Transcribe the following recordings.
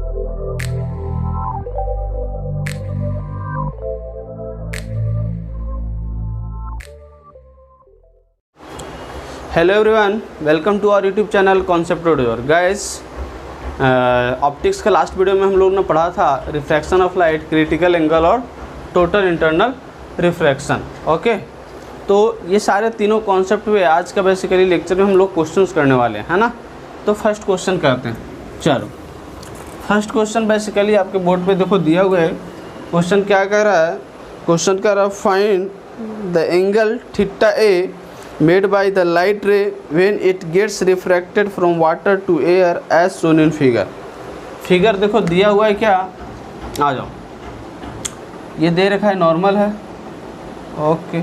Hello everyone, welcome to our YouTube channel concept tutorial. Guys, optics का last video में हम लोग ने पढ़ा था refraction of light, critical angle और टोटल इंटरनल रिफ्रैक्शन। ओके, तो ये सारे तीनों कॉन्सेप्ट हुए। आज का बेसिकली लेक्चर में हम लोग क्वेश्चंस करने वाले हैं, है ना। तो फर्स्ट क्वेश्चन करते हैं। चलो, फर्स्ट क्वेश्चन बेसिकली आपके बोर्ड पे देखो दिया हुआ है। क्वेश्चन क्या कह रहा है? क्वेश्चन कह रहा है find the angle theta A made by the light ray when it gets refracted from water to air as shown in figure। Figure देखो दिया हुआ है क्या, आ जाओ। ये दे रखा है नॉर्मल है। ओके,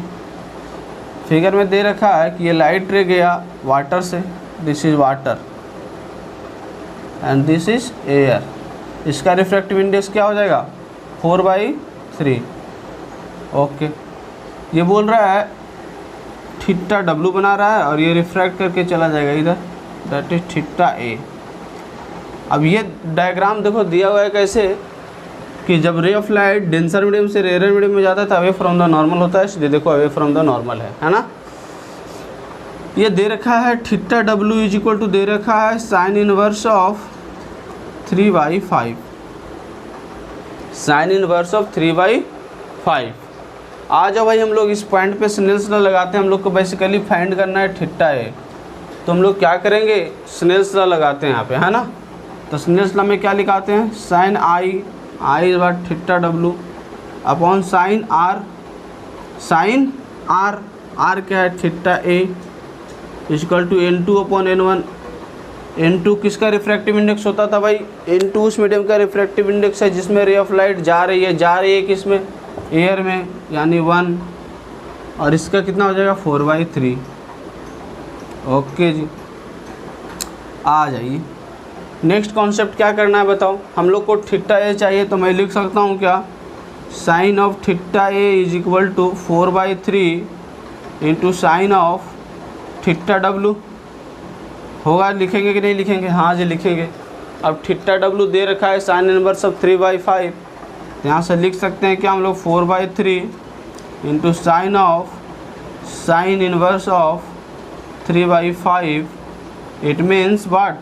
फिगर में दे रखा है कि ये लाइट रे गया वाटर से, this is water and this is air. इसका रिफ्रैक्टिव इंडेक्स क्या हो जाएगा? 4/3। ओके, ये बोल रहा है थीटा डब्लू बना रहा है और ये रिफ्रैक्ट करके चला जाएगा इधर, दैट इज थीटा ए। अब ये डायग्राम देखो दिया हुआ है कैसे कि जब ray of light denser medium से रेयर मीडियम में जाता है तो अवे फ्रॉम द नॉर्मल होता है, इसलिए देखो अवे फ्रॉम द नॉर्मल है ना। ये दे रखा है theta W is equal to दे रखा है sine inverse of 3/5, sine inverse of 3/5। आ जाओ भाई, हम लोग इस पॉइंट पे स्नेल्स लॉ लगाते हैं। हम लोग को बेसिकली फाइंड करना है थीटा ए, तो हम लोग क्या करेंगे? स्नेल्स लॉ लगाते हैं यहाँ पे, है ना। तो स्नेल्स लॉ में क्या लिखाते हैं? Sine I is what theta W upon sine R, sine R, R क्या है? Theta A equal to N2 upon N1। N2 किसका रिफ्रैक्टिव इंडेक्स होता था भाई? N2 उस मीडियम का रिफ्रैक्टिव इंडेक्स है जिसमें रे ऑफ लाइट जा रही है किसमें? एयर में, यानी 1। और इसका कितना हो जाएगा? 4/3। ओके जी, आ जाइए। नेक्स्ट कॉन्सेप्ट क्या करना है बताओ? हम लोग को थीटा ए चाहिए, तो मैं लिख सकता हूँ क्या? Sine of theta A is equal to 4/3 into sine of theta W. होगा, लिखेंगे कि नहीं लिखेंगे? हाँ जी लिखेंगे। अब थीटा डब्लू दे रखा है साइन इनवर्स ऑफ 3/5, यहाँ से लिख सकते हैं क्या हम लोग? 4/3 into sine of sine inverse of 3/5। It means what?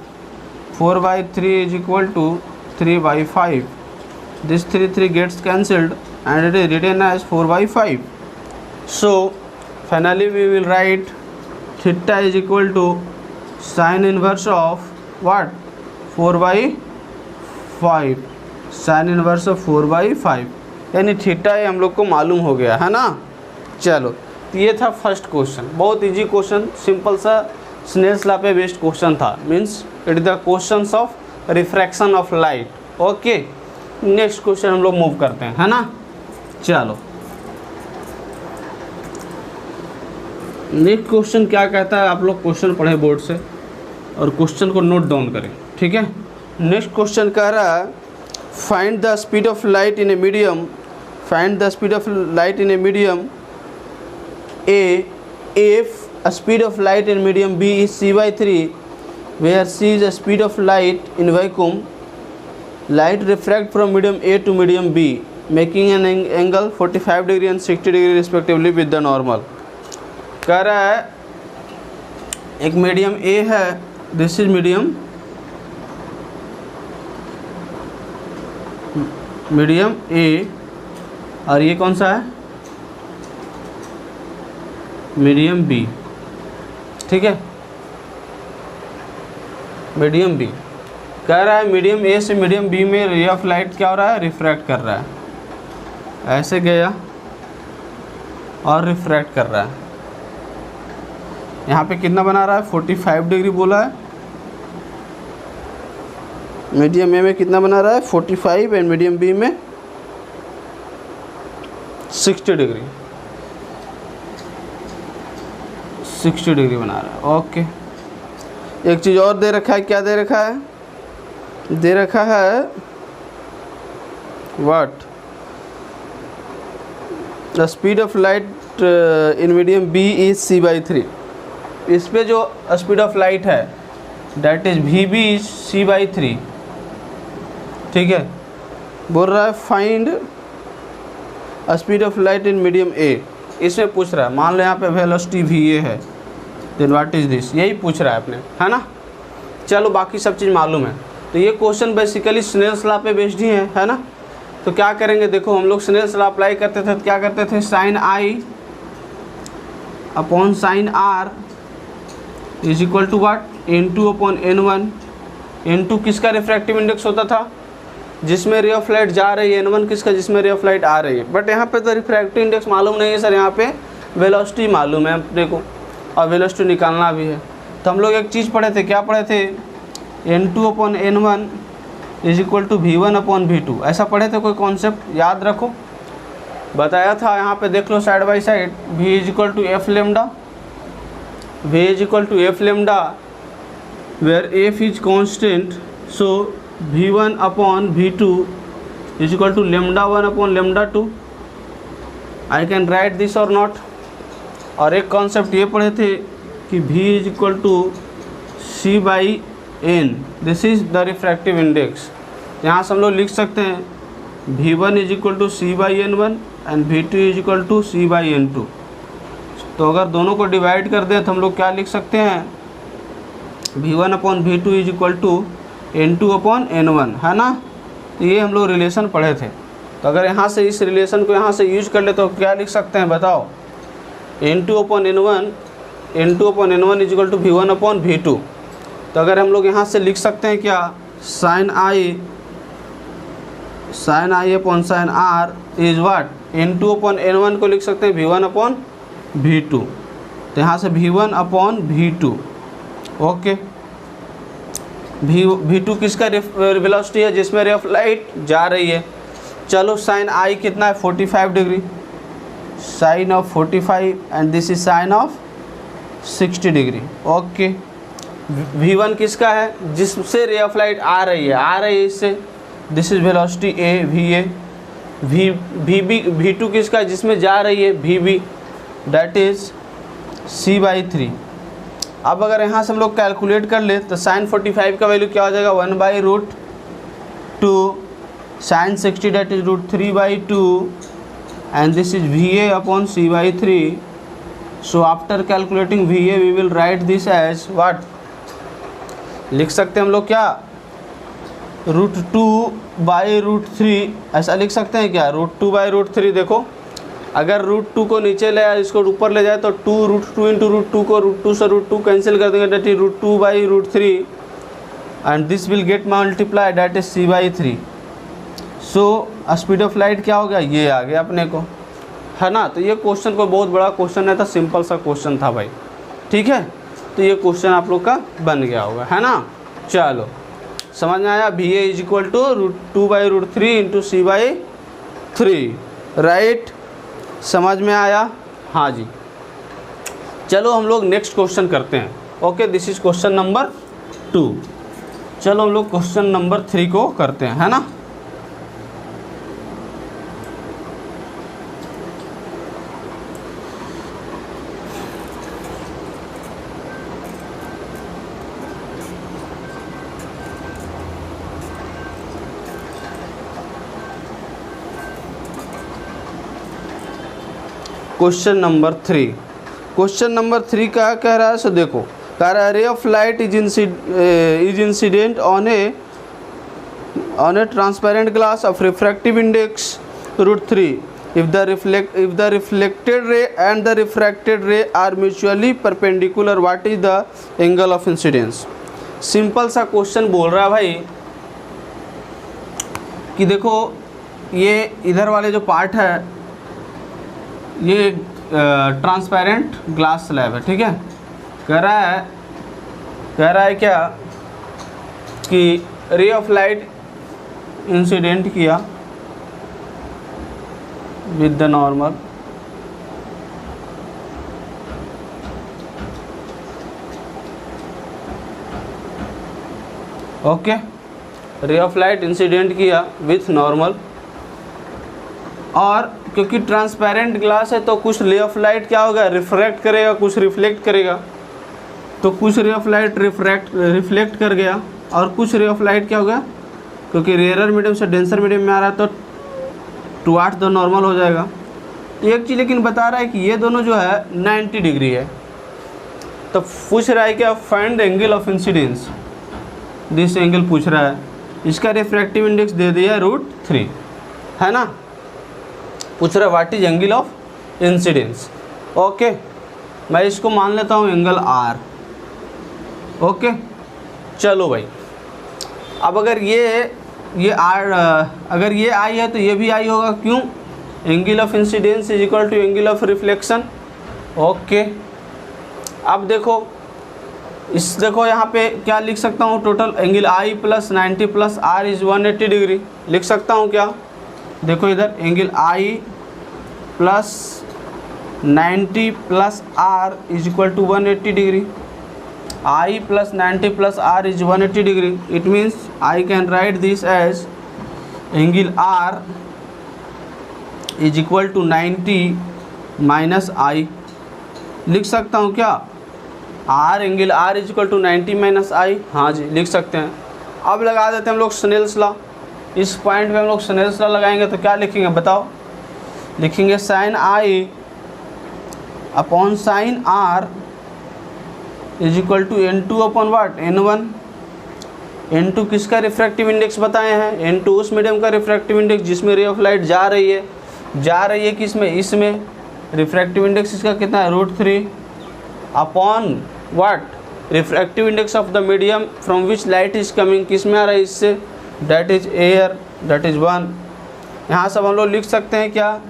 4/3 is equal to 3/5। This 3 gets cancelled and it is written as 4/5। So finally we will write theta is equal to sine inverse of what? 4/5, sine inverse of 4/5, यानी theta ए हम लोग को मालूम हो गया, है ना। चलो, तो ये था फर्स्ट क्वेश्चन। बहुत इजी क्वेश्चन, सिंपल सा स्नेल्स लॉ पे बेस्ड क्वेश्चन था। Means it is the questions of refraction of light. Okay, next question हम लोग मूव करते हैं, है ना। चलो, नेक्स्ट क्वेश्चन क्या कहता है? आप लोग क्वेश्चन पढ़े बोर्ड से और क्वेश्चन को नोट डाउन करें, ठीक है। नेक्स्ट क्वेश्चन कह रहा है find the speed of light in a medium, find the speed of light in a medium A if a speed of light in medium B is c/3 where c is the speed of light in vacuum, light refract from medium A to medium B making an angle 45 degree and 60 degree respectively with the normal। कह रहा है एक medium A है, this is medium ए, और ये कौन सा है? मीडियम बी, ठीक है। मीडियम बी कह रहा है मीडियम ए से मीडियम बी में रे ऑफ लाइट क्या हो रहा है? रिफ्रैक्ट कर रहा है। ऐसे गया और रिफ्रैक्ट कर रहा है। यहाँ पे कितना बना रहा है? 45 डिग्री बोला है। मीडियम ए में कितना बना रहा है? 45 एंड मीडियम बी में 60 डिग्री, 60 डिग्री बना रहा है। ओके, एक चीज़ और दे रखा है। क्या दे रखा है? दे रखा है what? The speed of light in medium B is c/3। इस पे जो स्पीड ऑफ लाइट है that is V B is c/3, ठीक है। बोल रहा है find speed of light in medium A, इसमें पूछ रहा है। मान लो यहाँ पे वेलोसिटी वी ए है, देन व्हाट इज़ दिस, यही पूछ रहा है अपने, है ना। चलो बाकी सब चीज़ मालूम है। तो ये क्वेश्चन बेसिकली स्नेल्स लॉ पे बेस्ड ही है ना। तो क्या करेंगे, देखो हम लोग स्नेल्स लॉ अप्लाई करते थे तो क्या करते थे, sine I upon sine R is equal to what, N2 upon N1। N2 किसका रिफ्रैक्टिव इंडेक्स होता था, जिसमें रे ऑफ लाइट जा रही है, N1 किसका, जिसमें रे ऑफ लाइट आ रही है। बट यहाँ पे तो रिफ्रैक्टिव इंडेक्स मालूम नहीं है सर, यहाँ पे वेलोसिटी मालूम है अपने को और वेलोसिटी निकालना भी है। तो हम लोग एक चीज़ पढ़े थे, क्या पढ़े थे, N2 upon N1 is equal to V1 upon V2, ऐसा पढ़े थे। कोई कॉन्सेप्ट याद रखो, बताया था। यहाँ पे देख लो side by side, V is equal to F lambda, V is equal to F lambda where F is constant, so V1 upon V2 is equal to lambda 1 upon lambda 2। I can write this और not. और एक concept ये पढ़े थे कि V is equal to C by N, this is the refractive index. यहाँ से हम लोग लिख सकते हैं V1 is equal to C by N1 and V2 is equal to C by N2। तो अगर दोनों को डिवाइड कर दें तो हम लोग क्या लिख सकते हैं, V1 upon V2 is equal to N2 upon N1, है ना। तो ये हम लोग रिलेशन पढ़े थे। तो अगर यहाँ से इस रिलेशन को यहाँ से यूज कर ले तो क्या लिख सकते हैं बताओ, N2 upon N1 is equal to V1 upon V2। तो अगर हम लोग यहाँ से लिख सकते हैं क्या, sine I upon sine R is what, N2 upon N1 को लिख सकते हैं V1 अपॉन V2। तो यहाँ से V1 upon V2, okay. V2 किसका वेलोसिटी है, जिसमें रे ऑफ लाइट जा रही है। चलो साइन आई कितना है, 45 degree, sine of 45 and this is sine of 60 degree, okay. V1 किसका है, जिससे रे ऑफ लाइट आ रही है इससे, this is velocity A VA। V2 किसका है, जिसमें जा रही है VB, that is C by 3। अब अगर यहाँ से हम लोग कैलकुलेट कर ले तो साइन 45 का वैल्यू क्या हो जाएगा, 1/√2, sine 60 that is √3/2 and this is VA upon C by 3। So after calculating VA we will write this as what, लिख सकते हैं हम लोग क्या, √2/√3, ऐसा लिख सकते हैं क्या, √2/√3। देखो अगर √2 को नीचे ले आए, इसको ऊपर ले जाए तो 2√2 इंटू √2 को √2 से √2 कैंसिल कर देंगे, that is √2/√3 and this will get multiply, that is C by 3। So speed of light क्या हो गया, ये आ गया अपने को, है ना। तो ये क्वेश्चन को बहुत बड़ा क्वेश्चन है, था सिंपल सा क्वेश्चन था भाई, ठीक है। तो ये क्वेश्चन आप लोग का बन गया होगा, है ना। चलो समझ में आया, VA is equal to √2/√3 into C by 3, right. समझ में आया, हाँ जी। चलो हम लोग नेक्स्ट क्वेश्चन करते हैं, okay. This is question number 2। चलो हम लोग क्वेश्चन नंबर 3 को करते हैं, है ना। क्वेश्चन नंबर 3, क्वेश्चन नंबर 3 क्या कह रहा है, सो देखो कह रहा है ray of light is incident on A transparent glass of refractive index √3 if the reflected ray and the refracted ray are mutually perpendicular, what is the angle of incidence। Simple सा question बोल रहा है भाई कि देखो ये इधर वाले जो पार्ट है ये ट्रांसपेरेंट ग्लास स्लैब है, ठीक है। कह रहा है क्या कि रे ऑफ लाइट इंसिडेंट किया with the normal, okay. Ray of light incident किया विथ नॉर्मल, और क्योंकि ट्रांसपेरेंट ग्लास है तो कुछ रे ऑफ लाइट क्या होगा, रिफ्रैक्ट करेगा, कुछ रिफ्लेक्ट करेगा। तो कुछ रे ऑफ लाइट रिफ्लेक्ट कर गया और कुछ रे ऑफ लाइट क्या होगा, क्योंकि रेयर मीडियम से डेंसर मीडियम में आ रहा है तो टुवार्ड्स द नॉर्मल हो जाएगा। तो एक चीज़ लेकिन बता रहा है कि ये दोनों जो है 90 डिग्री है। तो पूछ रहा है क्या, find the angle of incidence, this angle पूछ रहा है। इसका रिफ्रैक्टिव इंडेक्स दे दिया √3, है ना। पूछ रहा है what is angle of incidence. Okay, मैं इसको मान लेता हूँ एंगल R। ओके, चलो भाई, अब अगर ये R अगर ये I है तो ये भी I होगा। क्यों? Angle of incidence is equal to angle of reflection. Okay, अब देखो देखो यहाँ पे क्या लिख सकता हूँ, total angle I + 90 + R is 180 degree लिख सकता हूँ क्या? देखो इधर angle I + 90 + R is equal to 180 degree. I + 90 + R is 180 degree. It means I can write this as angle R is equal to 90 - I। लिख सकता हूँ क्या? Angle R is equal to 90 - I। हाँ जी, लिख सकते हैं। अब लगा देते हैं हम लोग स्नेल्स लॉ। इस पॉइंट पे हम लोग स्नेल्स लॉ लगाएंगे तो क्या लिखेंगे बताओ? लिखेंगे sin I upon sin R is equal to N2 upon what N1। N2 किसका रिफ्रैक्टिव इंडेक्स बताए हैं? N2 उस मीडियम का रिफ्रैक्टिव इंडेक्स जिसमें रे ऑफ लाइट जा रही है किसमें? इसमें। रिफ्रैक्टिव इंडेक्स इसका कितना है? √3 upon what? Refractive index of the medium from which light is coming, किस में आ रहा है? इससे, that is air, that is 1। यहाँ सब हम लोग लिख सकते हैं क्या?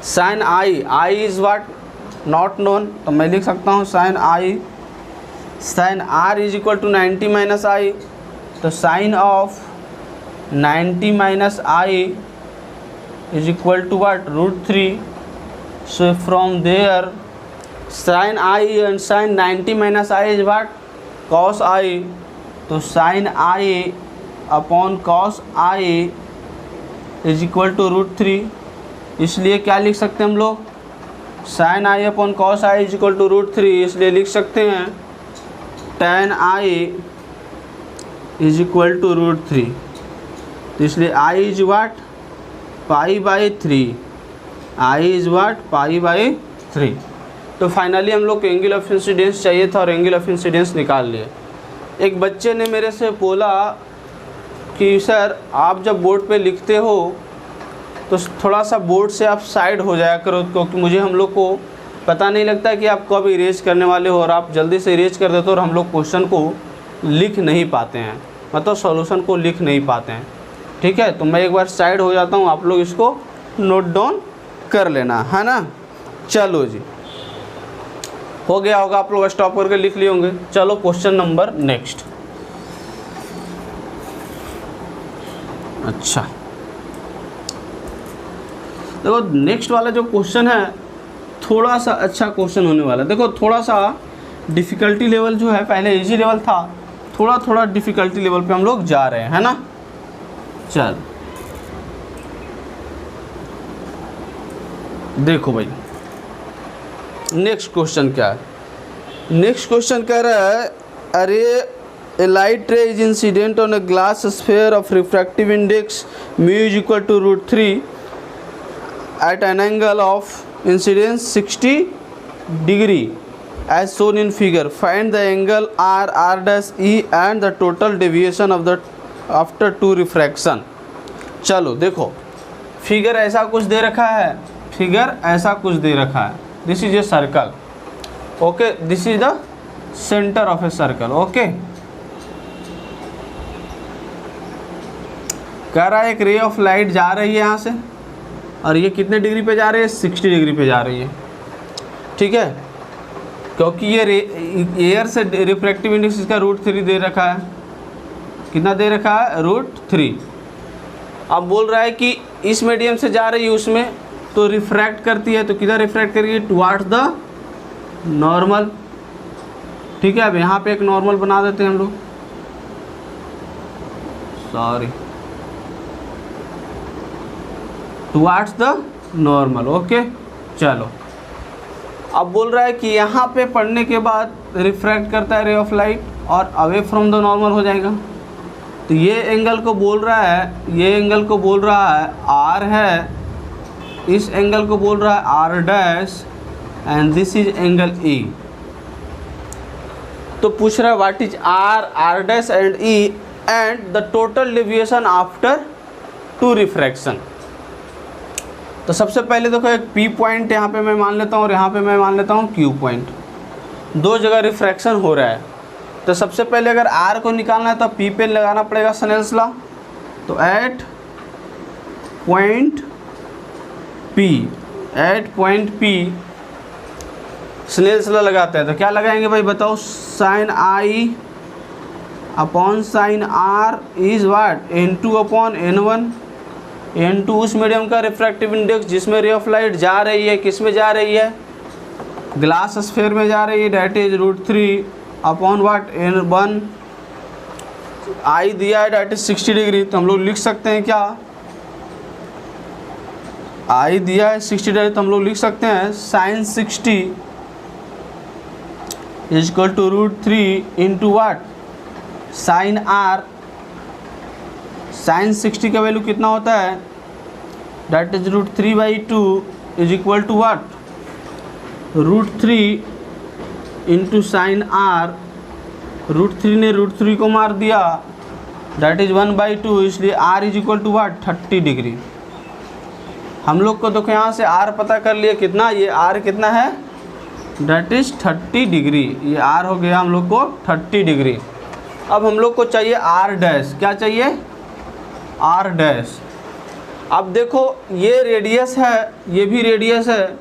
Sine I is what? Not known, तो मैं लिख सकता हूँ sine R is equal to 90 - I। तो sine of 90 - I is equal to what? √3। So from there sin I and sin 90 - I is what? cos I। तो sin I upon cos I is equal to √3। इसलिए क्या लिख सकते हैं हम लोग? sin I upon cos I is equal to √3। इसलिए लिख सकते हैं tan I is equal to √3। तो इसलिए I is what? π/3। I is what? π/3। तो फाइनली हम लोग को एंगल ऑफ इंसिडेंस चाहिए था और एंगल ऑफ इंसिडेंस निकाल लिए। एक बच्चे ने मेरे से बोला कि सर आप जब बोर्ड पे लिखते हो तो थोड़ा सा बोर्ड से आप साइड हो जाया करो, क्योंकि मुझे हम लोग को पता नहीं लगता कि आप कब इरेज करने वाले हो और आप जल्दी से इरेज कर देते हो और हम लोग क्वेश्चन को लिख नहीं पाते हैं, मतलब सॉल्यूशन को लिख नहीं पाते हैं। ठीक है, तो मैं एक बार साइड हो जाता हूँ, आप लोग इसको नोट डाउन कर लेना, है ना। चलो जी, हो गया होगा, आप लोग स्टॉप करके लिख लिए होंगे। चलो क्वेश्चन नंबर नेक्स्ट। अच्छा, देखो नेक्स्ट वाला जो क्वेश्चन है थोड़ा सा अच्छा क्वेश्चन होने वाला है। देखो थोड़ा सा डिफ़िकल्टी लेवल जो है, पहले इजी लेवल था, थोड़ा डिफ़िकल्टी लेवल पे हम लोग जा रहे हैं, है ना। चल देखो भाई, नेक्स्ट क्वेश्चन क्या है। नेक्स्ट क्वेश्चन कह रहा है, अरे a light ray is incident on a glass sphere of refractive index mu is equal to √3 at an angle of incidence 60 degree as shown in figure. Find the angle R'(E) and the total deviation of the after two refraction. चलो देखो, figure ऐसा कुछ दे रखा है, figure ऐसा कुछ दे रखा है। This is a circle, okay, this is the centre of a circle, okay. कह रहा है एक रे ऑफ लाइट जा रही है यहाँ से और ये कितने डिग्री पे जा रही है? 60 डिग्री पे जा रही है, ठीक है। क्योंकि ये एयर से रिफ्रैक्टिव इंडेक्स इसका √3 दे रखा है। कितना दे रखा है? √3। अब बोल रहा है कि इस मीडियम से जा रही है उसमें, तो रिफ्रैक्ट करती है, तो किधर रिफ्रैक्ट करेगी? टुवार्ड्स द नॉर्मल, ठीक है। अब यहाँ पे एक नॉर्मल बना देते हैं हम लोग, sorry, towards the normal, okay. चलो, अब बोल रहा है कि यहाँ पे पढ़ने के बाद रिफ्रैक्ट करता है रे ऑफ लाइट और अवे फ्रॉम द नॉर्मल हो जाएगा। तो ये एंगल को बोल रहा है, ये एंगल को बोल रहा है आर है, इस एंगल को बोल रहा है R dash, and this is angle E. तो पूछ रहा है what is R, R dash and E, and the total deviation after two refraction. तो सबसे पहले देखो एक पी पॉइंट यहाँ पे मैं मान लेता हूँ और यहाँ पे मैं मान लेता हूँ क्यू पॉइंट, दो जगह रिफ्रैक्शन हो रहा है। तो सबसे पहले अगर आर को निकालना है तो पी पे लगाना पड़ेगा स्नेल्स लॉ। तो at point P Snell's law लगाते हैं। तो क्या लगाएंगे भाई बताओ, sine I upon sine R is what N2 upon N1। N2 उस मीडियम का रिफ्रैक्टिव इंडेक्स जिसमें रे ऑफ लाइट जा रही है, किस में जा रही है, ग्लास स्फीयर में जा रही है, that is √3 upon what N1। I दिया है डेट इज 60 डिग्री। तो हम लोग लिख सकते हैं क्या, आई दिया है 60 डिग्री, तो हम लोग लिख सकते हैं sine 60 is equal to √3 into what sine R. Sine 60 का वैल्यू कितना होता है, that is √3/2 is equal to what √3 into sine R. √3 ने √3 को मार दिया, डेट इज 1/2, इसलिए R is equal to what 30 degree. हम लोग को देखो यहाँ से आर पता कर लिए कितना, ये आर कितना है, डेट इज 30 डिग्री। ये आर हो गया हम लोग को 30 डिग्री। अब हम लोग को चाहिए आर डैश, क्या चाहिए, आर डैश। अब देखो ये रेडियस है, ये भी रेडियस है,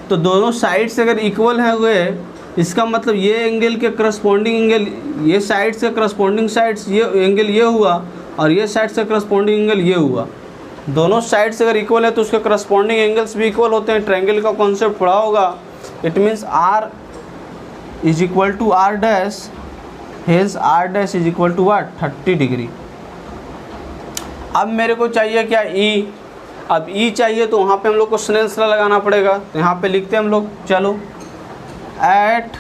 तो दोनों साइड्स अगर इक्वल है हुए, इसका मतलब ये एंगल के करस्पॉन्डिंग एंगल, ये साइड से करस्पॉन्डिंग साइड्स ये एंगल ये हुआ, और ये साइड से करस्पॉन्डिंग एंगल ये हुआ। दोनों साइड्स अगर इक्वल है तो उसके करस्पॉन्डिंग एंगल्स भी इक्वल होते हैं। ट्रायंगल का कॉन्सेप्ट पढ़ा होगा। It means R is equal to R dash, hence R dash is equal to what 30 degree. अब मेरे को चाहिए क्या, ई। अब ई चाहिए तो वहाँ पे हम लोग को स्नेल्स लॉ लगाना पड़ेगा। तो यहाँ पे लिखते हैं हम लोग, चलो at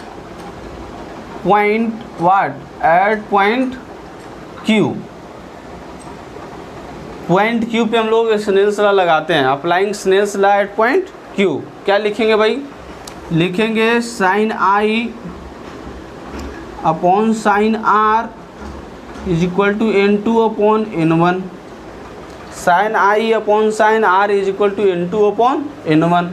point what, at point Q, point Q पे हम लोग स्नेल्स लॉ लगाते हैं। Applying Snell's law at point Q, क्या लिखेंगे भाई, लिखेंगे sine I upon sine R is equal to N2 upon N1। Sine I upon sine R is equal to N2 upon N1।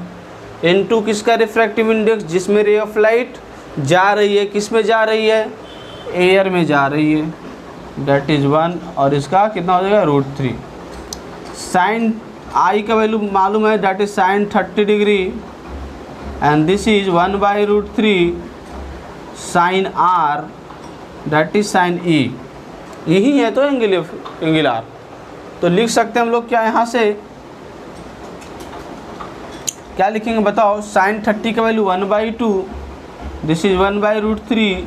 N2 किसका refractive index, जिसमें ray of light जा रही है, किस में जा रही है, एयर में जा रही है, डेट इज 1, और इसका कितना हो जाएगा √3। साइन आई का वैल्यू मालूम है, that is sine 30 degree, and this is 1/√3 sine R, that is sine E. यही है तो एंगल आर। तो लिख सकते हैं हम लोग क्या, यहाँ से क्या लिखेंगे बताओ, साइन 30 का value 1/2, this is 1/√3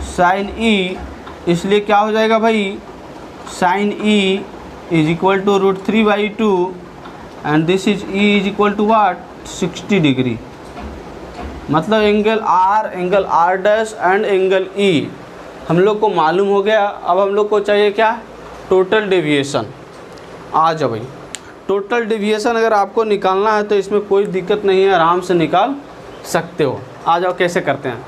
sine E, इसलिए क्या हो जाएगा भाई, sine E is equal to √3/2, and this is E is equal to what 60 degree. मतलब angle R dash and angle E हम लोग को मालूम हो गया। अब हम लोग को चाहिए क्या, टोटल डेविएशन। आ जाओ भाई, टोटल डेविएशन अगर आपको निकालना है तो इसमें कोई दिक्कत नहीं है, आराम से निकाल सकते हो। आ जाओ कैसे करते हैं।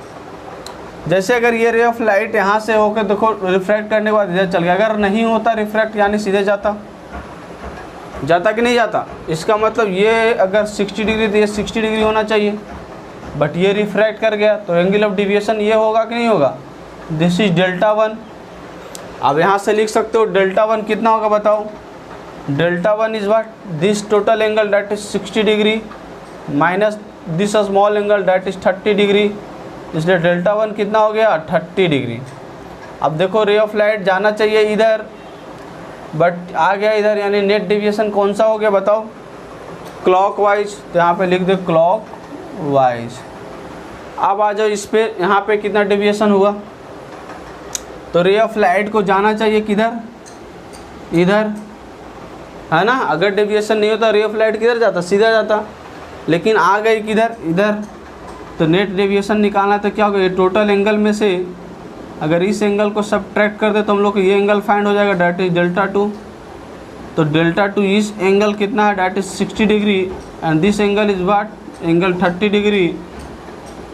जैसे अगर ये रे ऑफ लाइट यहाँ से होकर देखो रिफ्रैक्ट करने के बाद इधर चल गया, अगर नहीं होता रिफ्रैक्ट यानी सीधे जाता कि नहीं जाता, इसका मतलब ये अगर 60 डिग्री तो ये 60 डिग्री होना चाहिए, बट ये रिफ्रैक्ट कर गया, तो एंगल ऑफ डेविएशन ये होगा कि नहीं होगा, दिस इज Δ1। अब यहाँ से लिख सकते हो Δ1 कितना होगा बताओ, Δ1 is what, this total angle that is 60 degree minus this small angle that is 30 degree, इसलिए Δ1 कितना हो गया 30 डिग्री। अब देखो रे ऑफ लाइट जाना चाहिए इधर, बट आ गया इधर, यानी नेट डेविएशन कौन सा हो गया बताओ, क्लॉकवाइज। तो यहाँ पे लिख दो क्लॉकवाइज। अब आ जाओ इस पे, यहाँ पे कितना डेविएशन हुआ, तो रे ऑफ लाइट को जाना चाहिए किधर, इधर, है ना। अगर डेविएशन नहीं होता रे ऑफ लाइट किधर जाता, सीधा जाता, लेकिन आ गई किधर, इधर। तो नेट डेविएशन निकालना तो क्या होगा, ये टोटल एंगल में से अगर इस एंगल को सब्ट्रैक्ट कर दे तो हम लोग को ये एंगल फाइंड हो जाएगा, डैट इज डेल्टा 2। तो डेल्टा 2 इस एंगल कितना है, that is 60 degree, and this angle is what, angle 30 degree,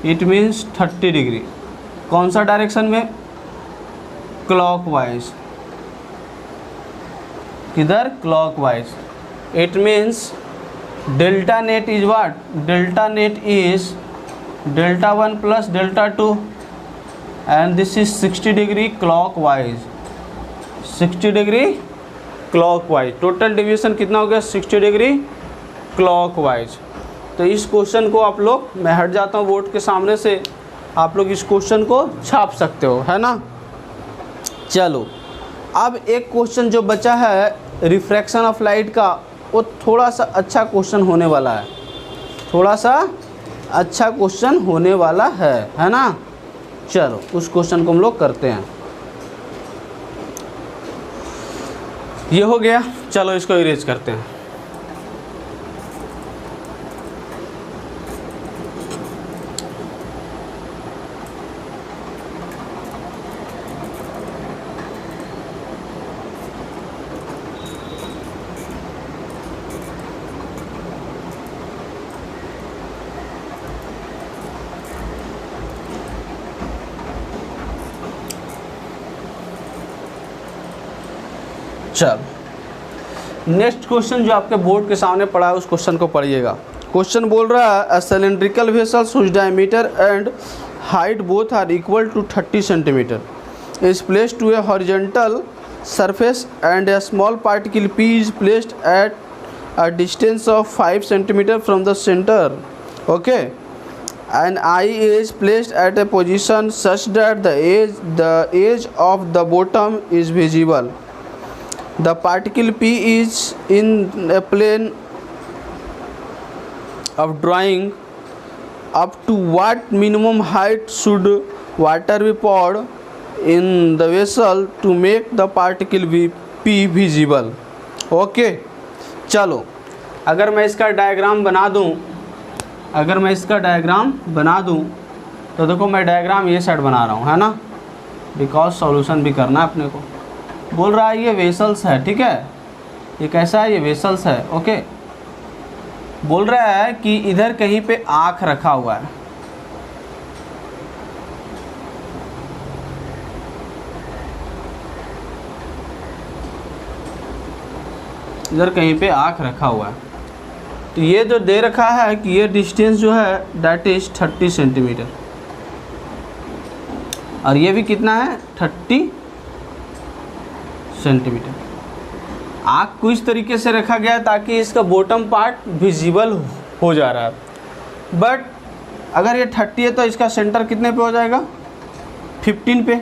it means 30 degree. कौन सा डायरेक्शन में, क्लॉकवाइज। किधर, clockwise. It means delta net is what, delta net is delta 1 plus delta 2 and this is 60 degree clockwise, 60 degree clockwise. Total division कितना हो गया, 60 degree clockwise. तो इस question को आप लोग, मैं हट जाता हूँ बोर्ड के सामने से, आप लोग इस क्वेश्चन को छाप सकते हो, है ना। चलो अब एक क्वेश्चन जो बचा है रिफ्रैक्शन ऑफ लाइट का, वो थोड़ा सा अच्छा क्वेश्चन होने वाला है, थोड़ा सा अच्छा क्वेश्चन होने वाला है ना। चलो उस क्वेश्चन को हम लोग करते हैं। ये हो गया, चलो इसको इरेज करते हैं। चलो नेक्स्ट क्वेश्चन जो आपके बोर्ड के सामने पड़ा है उस क्वेश्चन को पढ़िएगा। क्वेश्चन बोल रहा है a cylindrical vessel whose diameter and height both are equal to 30 centimeter is placed to a horizontal surface and a small particle p is placed at a distance of 5 centimeter from the center, okay, and I is placed at a position such that the edge of the bottom is visible. The particle P is in a plane of drawing. Up to what minimum height should water be poured in the vessel to make the particle P visible? Okay, चलो अगर मैं इसका diagram बना दूं, अगर मैं इसका diagram बना दूं तो देखो मैं डायग्राम ये साइड बना रहा हूँ, है ना, बिकॉज सॉल्यूशन भी करना है अपने को। बोल रहा है ये वेसल्स है, ठीक है, ये कैसा है, ये वेसल्स है, ओके। बोल रहा है कि इधर कहीं पे आँख रखा हुआ है, इधर कहीं पे आँख रखा हुआ है। तो ये जो दे रखा है कि ये डिस्टेंस जो है दैट इज 30 सेंटीमीटर, और ये भी कितना है, 30 सेंटीमीटर। आँख को इस तरीके से रखा गया है ताकि इसका बॉटम पार्ट विजिबल हो जा रहा है। बट अगर ये 30 है तो इसका सेंटर कितने पे हो जाएगा, 15 पे।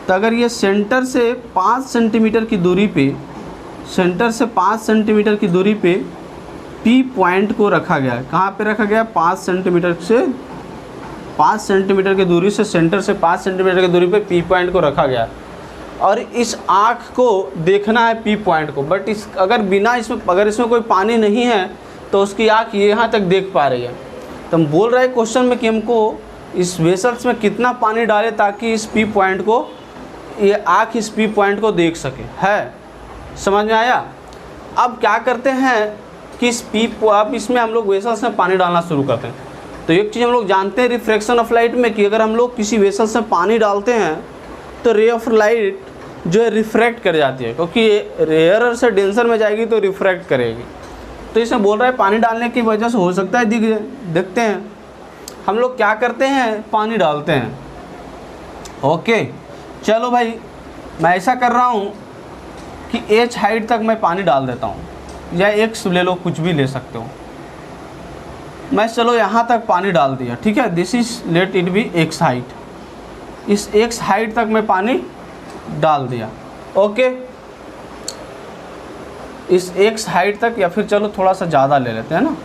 तो अगर ये सेंटर से 5 सेंटीमीटर की दूरी पे, सेंटर से 5 सेंटीमीटर की दूरी पे पी पॉइंट को रखा गया है। कहाँ पे रखा गया, 5 सेंटीमीटर से 5 सेंटीमीटर की दूरी से, सेंटर से 5 सेंटीमीटर की दूरी पे पी पॉइंट को रखा गया है। और इस आँख को देखना है पी पॉइंट को, बट इस अगर बिना इसमें, अगर इसमें कोई पानी नहीं है तो उसकी आँख यहाँ तक देख पा रही है। तो हम बोल रहे हैं क्वेश्चन में कि हमको इस वेसल्स में कितना पानी डालें ताकि इस पी पॉइंट को, ये आँख इस पी पॉइंट को देख सके, है, समझ में आया। अब क्या करते हैं कि इस अब इसमें हम लोग वेसल्स में पानी डालना शुरू करते हैं। तो एक चीज़ हम लोग जानते हैं रिफ्रैक्शन ऑफ लाइट में कि अगर हम लोग किसी वेसल्स में पानी डालते हैं तो रे ऑफ लाइट जो है रिफ्रैक्ट कर जाती है, क्योंकि रेयरर से डेंसर में जाएगी तो रिफ्रैक्ट करेगी। तो इसमें बोल रहा है पानी डालने की वजह से हो सकता है दिख जाए। देखते हैं हम लोग क्या करते हैं, पानी डालते हैं, ओके। चलो भाई मैं ऐसा कर रहा हूँ कि एच हाइट तक मैं पानी डाल देता हूँ, या एक्स ले लो, कुछ भी ले सकते हो। मैं चलो यहाँ तक पानी डाल दिया, ठीक है, this is let it be x height. इस एक्स हाइट तक मैं पानी डाल दिया, ओके। इस एक्स हाइट तक, या फिर चलो थोड़ा सा ज़्यादा ले लेते हैं ना,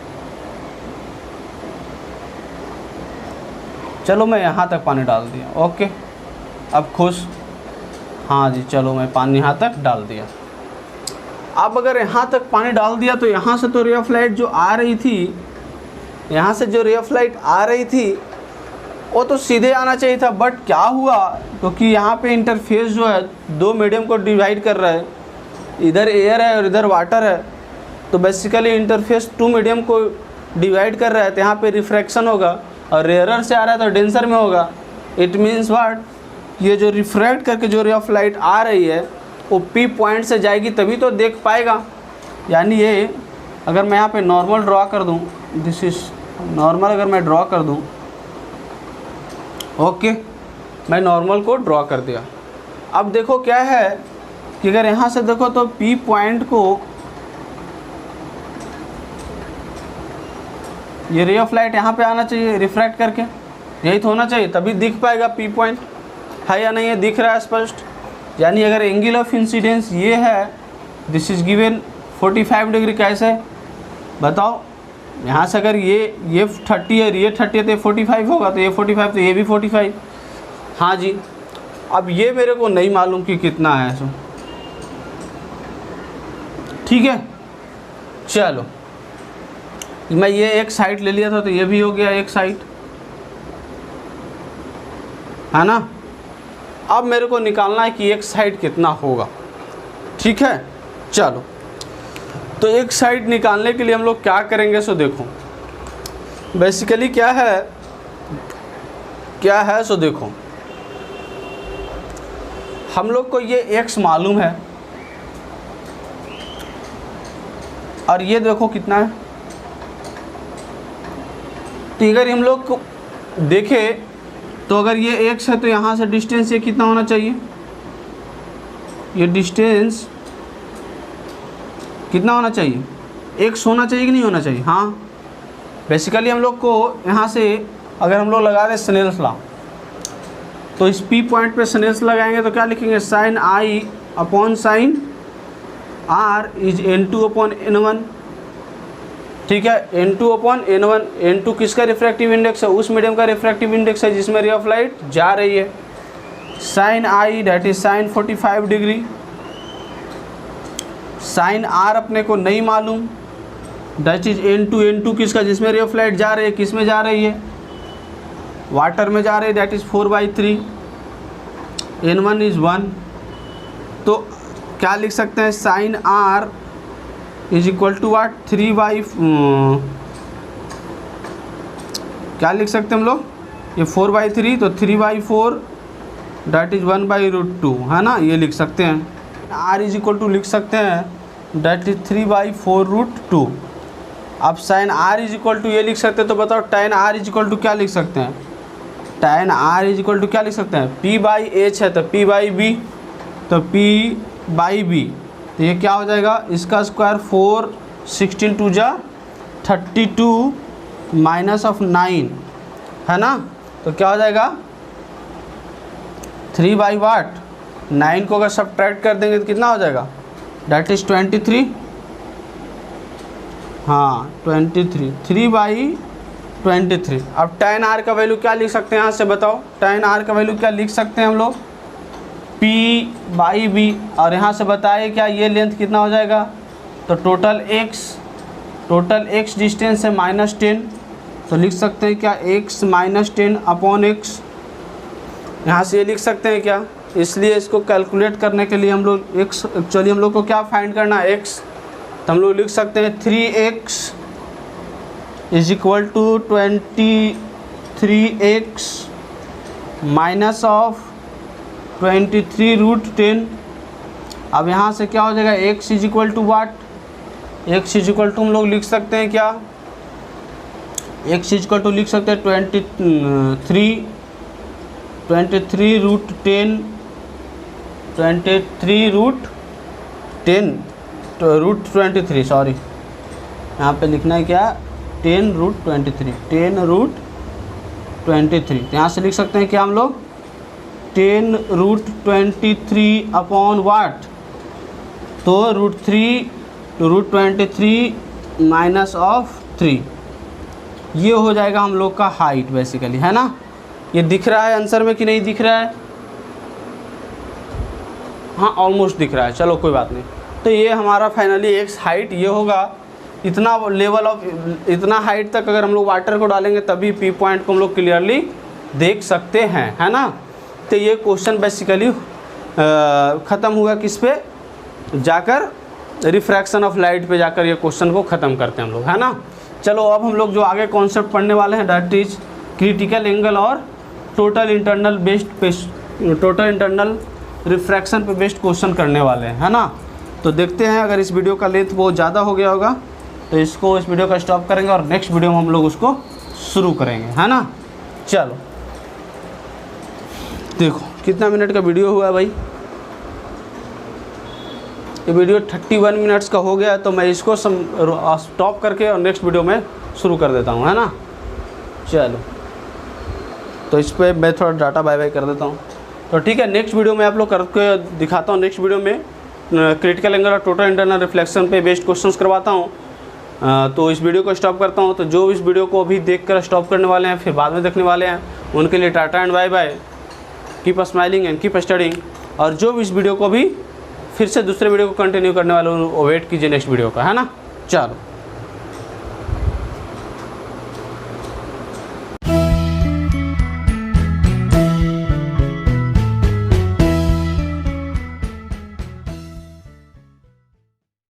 चलो मैं यहाँ तक पानी डाल दिया, ओके। अब खुश, हाँ जी, चलो मैं पानी यहाँ तक डाल दिया। अब अगर यहाँ तक पानी डाल दिया तो यहाँ से तो रे ऑफ लाइट जो आ रही थी, यहाँ से जो रे ऑफ लाइट आ रही थी वो तो सीधे आना चाहिए था, बट क्या हुआ, क्योंकि यहाँ पे इंटरफेस जो है दो मीडियम को डिवाइड कर रहा है, इधर एयर है और इधर वाटर है, तो बेसिकली इंटरफेस टू मीडियम को डिवाइड कर रहा है, तो यहाँ पे रिफ्रैक्शन होगा और रेयरर से आ रहा है तो डेंसर में होगा। इट मीन्स व्हाट, ये जो रिफ्रैक्ट करके जो रे ऑफ लाइट आ रही है वो पी पॉइंट से जाएगी तभी तो देख पाएगा। यानी ये अगर मैं यहाँ पे नॉर्मल ड्रॉ कर दूँ, दिस इज नॉर्मल, अगर मैं ड्रॉ कर दूँ, ओके मैं नॉर्मल को ड्रॉ कर दिया। अब देखो क्या है कि अगर यहाँ से देखो तो पी पॉइंट को ये रे ऑफ लाइट यहाँ पे आना चाहिए रिफ्रैक्ट करके, यही तो होना चाहिए, तभी दिख पाएगा पी पॉइंट, है या नहीं है, दिख रहा है स्पष्ट। यानी अगर एंगल ऑफ इंसिडेंस ये है, दिस इज गिवन 45 डिग्री, कैसे बताओ, यहाँ से अगर ये 30 है, ये 30 है तो ये 45 होगा, तो ये 45 तो ये भी 45। हाँ जी, अब ये मेरे को नहीं मालूम कि कितना है सो, ठीक है। चलो मैं ये एक साइड ले लिया था तो ये भी हो गया एक साइड, है ना। अब मेरे को निकालना है कि एक साइड कितना होगा, ठीक है। चलो तो एक साइड निकालने के लिए हम लोग क्या करेंगे, सो देखो बेसिकली क्या है सो देखो, हम लोग को ये x मालूम है और ये देखो कितना है, तो अगर हम लोग को देखें तो अगर ये x है तो यहाँ से डिस्टेंस ये कितना होना चाहिए, ये डिस्टेंस कितना होना चाहिए, x होना चाहिए कि नहीं होना चाहिए। हाँ बेसिकली हम लोग को यहाँ से अगर हम लोग लगा दें स्नेल्स लॉ, तो इस P पॉइंट पे स्नेल्स लगाएंगे तो क्या लिखेंगे, sine I upon sine R is N2 upon N1, ठीक है, N2 अपॉन N1। N2 किसका रिफ्रैक्टिव इंडेक्स है, उस मीडियम का रिफ्रैक्टिव इंडेक्स है जिसमें रे ऑफ लाइट जा रही है। Sine I that is sine 45 degree, sine R अपने को नहीं मालूम, डैट इज N2 किसका, जिसमें रे ऑफ लाइट जा रही है, किस में जा रही है, वाटर में जा रही है, डैट इज 4/3, N1 इज 1। तो क्या लिख सकते हैं, sine R is equal to what, 3/, क्या लिख सकते हैं हम लोग, ये 4/3 तो 3/4 डैट इज 1/√2, है ना, ये लिख सकते हैं। R इज इक्वल टू लिख सकते हैं डैट इज 3/4√2। अब sine R is equal to ये लिख सकते हैं, तो बताओ tan R is equal to क्या लिख सकते हैं, tan R is equal to क्या लिख सकते हैं, P/H है तो P/B, तो P/B, तो ये क्या हो जाएगा, इसका स्क्वायर 4, 16 2 जा 32 माइनस ऑफ 9, है ना, तो क्या हो जाएगा 3/वाट, 9 को अगर सब्ट्रैक्ट कर देंगे तो कितना हो जाएगा, डैट इज 23, हाँ 23, 3/23। अब tan R का वैल्यू क्या लिख सकते हैं, यहाँ से बताओ, tan R का वैल्यू क्या लिख सकते हैं हम लोग, P/B, और यहाँ से बताए क्या ये लेंथ कितना हो जाएगा, तो टोटल x डिस्टेंस है -10, तो लिख सकते हैं क्या x -10 अपॉन x, यहाँ से ये लिख सकते हैं क्या, इसलिए इसको कैलकुलेट करने के लिए हम लोग x, एक्चुअली हम लोग को क्या फाइंड करना है x, तो हम लोग लिख सकते हैं 3x is equal to 23x minus of 23√10। अब यहाँ से क्या हो जाएगा, x is equal to what, x is equal to हम लोग लिख सकते हैं क्या, x इज इक्वल टू लिख सकते हैं 23√10 सॉरी, यहाँ पे लिखना है क्या, 10√23, 10√23, तो यहाँ से लिख सकते हैं क्या हम लोग 10√23 अपॉन वाट, तो √23 माइनस ऑफ 3, ये हो जाएगा हम लोग का हाइट बेसिकली, है ना। ये दिख रहा है आंसर में कि नहीं दिख रहा है, हाँ ऑलमोस्ट दिख रहा है, चलो कोई बात नहीं। तो ये हमारा फाइनली एक्स हाइट ये होगा, इतना लेवल ऑफ, इतना हाइट तक अगर हम लोग वाटर को डालेंगे तभी पी पॉइंट को हम लोग क्लियरली देख सकते हैं, है ना। तो ये क्वेश्चन बेसिकली ख़त्म हुआ किस पे जाकर, रिफ्रैक्शन ऑफ लाइट पे जाकर ये क्वेश्चन को ख़त्म करते हैं हम लोग, है ना। चलो अब हम लोग जो आगे कॉन्सेप्ट पढ़ने वाले हैं दैट इज क्रिटिकल एंगल और टोटल इंटरनल रिफ्रैक्शन पे बेस्ड क्वेश्चन करने वाले हैं, है ना। तो देखते हैं, अगर इस वीडियो का लेंथ बहुत ज़्यादा हो गया होगा तो इस वीडियो का स्टॉप करेंगे और नेक्स्ट वीडियो में हम लोग उसको शुरू करेंगे, है ना। चलो देखो कितना मिनट का वीडियो हुआ है भाई, ये वीडियो 31 मिनट्स का हो गया, तो मैं इसको स्टॉप करके और नेक्स्ट वीडियो में शुरू कर देता हूँ, है ना। चलो तो इस पर मैं थोड़ा डाटा बाय कर देता हूँ। तो ठीक है, नेक्स्ट वीडियो में आप लोग करके दिखाता हूँ। नेक्स्ट वीडियो में क्रिटिकल एंगल और टोटल इंटरनल रिफ्लेक्शन पे बेस्ड क्वेश्चंस करवाता हूँ। तो इस वीडियो को स्टॉप करता हूँ। तो जो इस वीडियो को अभी देखकर स्टॉप करने वाले हैं फिर बाद में देखने वाले हैं, उनके लिए tata and bye bye, keep smiling and keep studying. और जो इस वीडियो को भी फिर से दूसरे वीडियो को कंटिन्यू करने वाले वो वेट कीजिए नेक्स्ट वीडियो का, है ना। चलो।